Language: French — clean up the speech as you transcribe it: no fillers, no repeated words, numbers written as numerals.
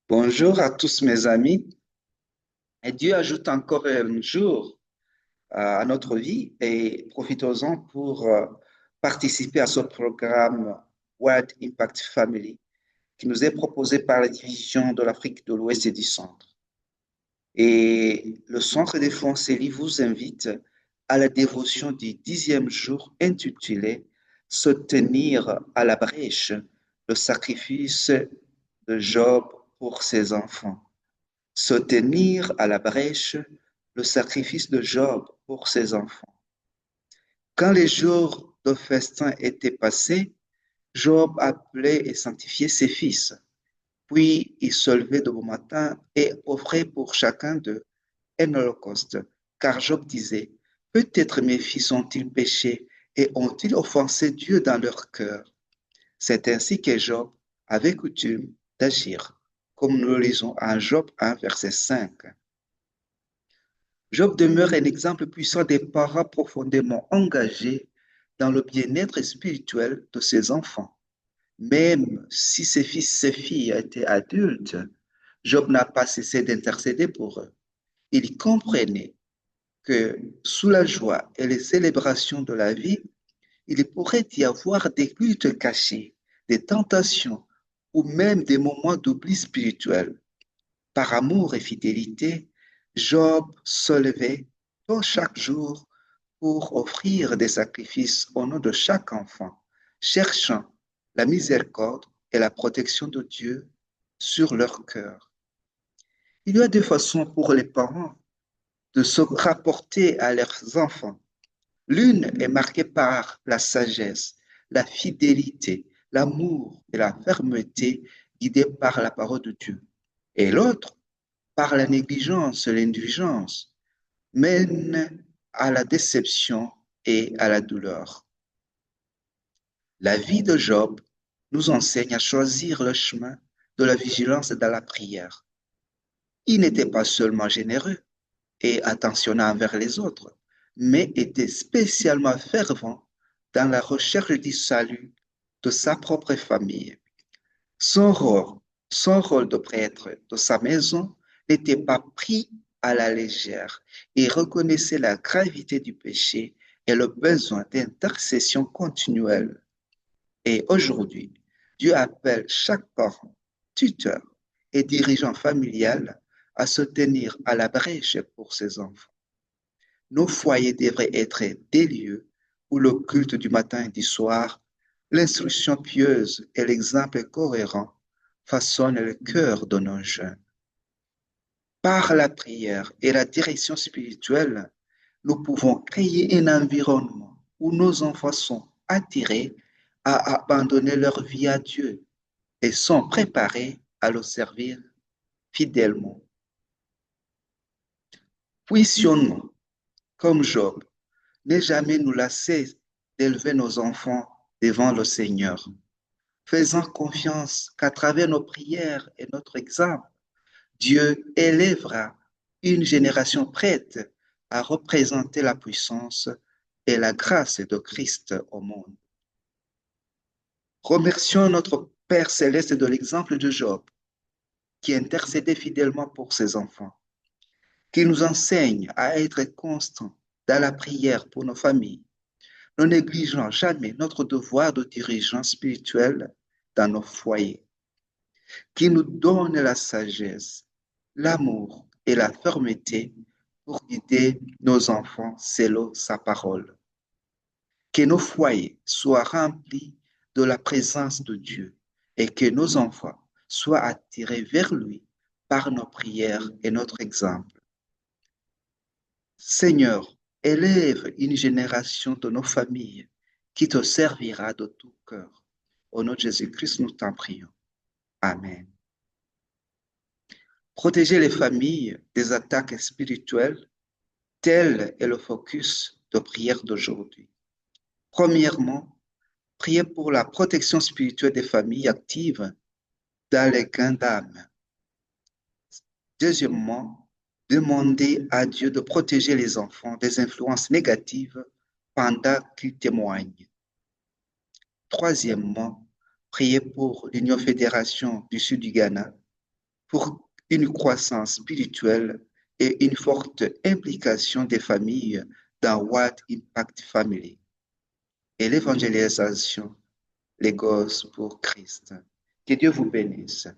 Bonjour à tous mes amis. Et Dieu ajoute encore un jour à notre vie et profitons-en pour participer à ce programme World Impact Family qui nous est proposé par la division de l'Afrique de l'Ouest et du Centre. Et le Centre des fonds CELI vous invite à la dévotion du 10e jour intitulé Se tenir à la brèche, le sacrifice de Job pour ses enfants. Se tenir à la brèche, le sacrifice de Job pour ses enfants. Quand les jours de festin étaient passés, Job appelait et sanctifiait ses fils. Puis il se levait de bon matin et offrait pour chacun d'eux un holocauste. Car Job disait, peut-être mes fils ont-ils péché et ont-ils offensé Dieu dans leur cœur. C'est ainsi que Job avait coutume d'agir, comme nous le lisons en Job 1, verset 5. Job demeure un exemple puissant des parents profondément engagés dans le bien-être spirituel de ses enfants. Même si ses fils et ses filles étaient adultes, Job n'a pas cessé d'intercéder pour eux. Il comprenait que sous la joie et les célébrations de la vie, il pourrait y avoir des cultes cachés, des tentations ou même des moments d'oubli spirituel. Par amour et fidélité, Job se levait tôt chaque jour pour offrir des sacrifices au nom de chaque enfant, cherchant la miséricorde et la protection de Dieu sur leur cœur. Il y a deux façons pour les parents de se rapporter à leurs enfants. L'une est marquée par la sagesse, la fidélité, l'amour et la fermeté guidée par la parole de Dieu. Et l'autre, par la négligence et l'indulgence, mène à la déception et à la douleur. La vie de Job nous enseigne à choisir le chemin de la vigilance et de la prière. Il n'était pas seulement généreux et attentionné envers les autres, mais était spécialement fervent dans la recherche du salut de sa propre famille. Son rôle, son rôle de prêtre de sa maison n'était pas pris à la légère et reconnaissait la gravité du péché et le besoin d'intercession continuelle. Et aujourd'hui, Dieu appelle chaque parent, tuteur et dirigeant familial à se tenir à la brèche pour ses enfants. Nos foyers devraient être des lieux où le culte du matin et du soir, l'instruction pieuse et l'exemple cohérent façonnent le cœur de nos jeunes. Par la prière et la direction spirituelle, nous pouvons créer un environnement où nos enfants sont attirés à abandonner leur vie à Dieu et sont préparés à le servir fidèlement. Puissions-nous, comme Job, ne jamais nous lasser d'élever nos enfants devant le Seigneur, faisant confiance qu'à travers nos prières et notre exemple, Dieu élèvera une génération prête à représenter la puissance et la grâce de Christ au monde. Remercions notre Père céleste de l'exemple de Job, qui intercédait fidèlement pour ses enfants, qui nous enseigne à être constants dans la prière pour nos familles, ne négligeons jamais notre devoir de dirigeant spirituel dans nos foyers, qui nous donne la sagesse, l'amour et la fermeté pour guider nos enfants selon sa parole. Que nos foyers soient remplis de la présence de Dieu et que nos enfants soient attirés vers lui par nos prières et notre exemple. Seigneur, élève une génération de nos familles qui te servira de tout cœur. Au nom de Jésus-Christ, nous t'en prions. Amen. Protéger les familles des attaques spirituelles, tel est le focus de prière d'aujourd'hui. Premièrement, prier pour la protection spirituelle des familles actives dans les gains d'âme. Deuxièmement, demander à Dieu de protéger les enfants des influences négatives pendant qu'ils témoignent. Troisièmement, prier pour l'Union Fédération du Sud du Ghana, pour une croissance spirituelle et une forte implication des familles dans What Impact Family et l'évangélisation, les gosses pour Christ. Que Dieu vous bénisse.